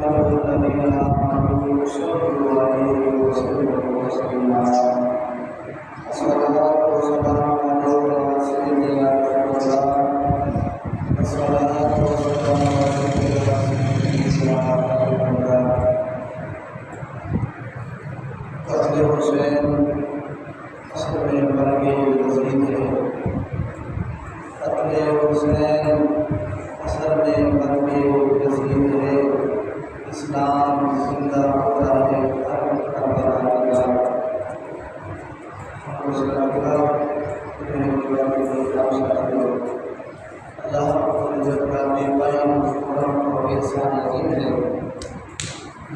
الذين آمنوا صلوا عليه وسلموا تسليما الصلاة والسلام على سيدنا رسول الله الصلاة والسلام على سيدنا رسول الله قتل حسین اصل میں مرگ یزید ہے قتل حسین اصل میں مرگ یزید ہے اسلام زندہ ہوتا ہے ہر کربلا کا اللہ بیان کرم اور احسان عظیم ہے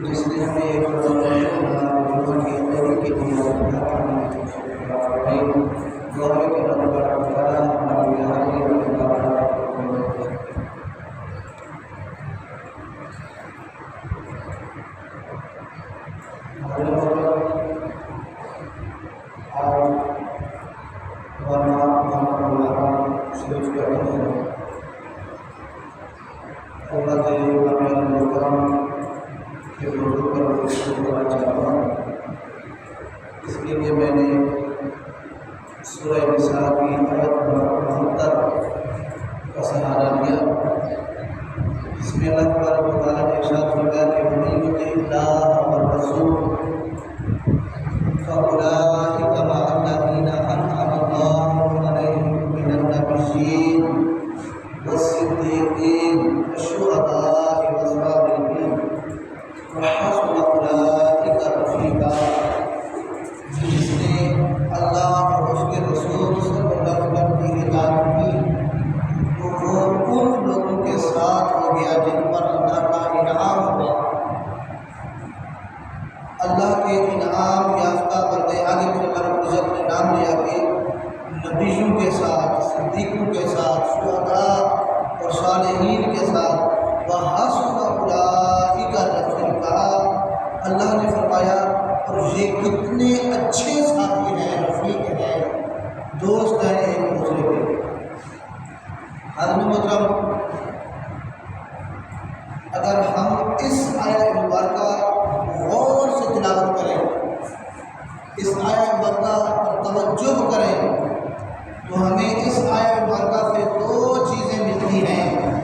جس نے ہمیں ایک اس کے لیے میں نے سورہ نساء کی آیت نمبر 72 کا سہارا لیا، جس میں اللہ تبارک و تعالیٰ نے ارشاد فرمایا کہ وَمَن يُطِعِ اللَّهَ وَالرَّسُولَ فَأُولَٰئِكَ مَعَ الَّذِينَ أَنْعَمَ اللَّهُ عَلَيْهِم مِّنَ النَّبِيِّينَ وَالصِّدِّيقِينَ وَالشُّهَدَاءِ وَالصَّالِحِينَ وَحَسُنَ أُولَٰئِكَ رَفِيقًا۔ جس نے اللہ اور اس کے رسول صلی اللہ علیہ وسلم کی اطاعت کی تو وہ ان لوگوں کے ساتھ ہو گیا جن پر اللہ کا انعام ہوا۔ اللہ کے انعام یافتہ بندے آگے پھر اللہ رب العزت نے نام لیا کہ نبیوں کے ساتھ، صدیقوں کے ساتھ، شہداء اور صالحین کے ساتھ وَحَسُنَ أُولَٰئِكَ رَفِيقًا۔ اللہ نے فرمایا اور یہ کتنے اچھے ساتھی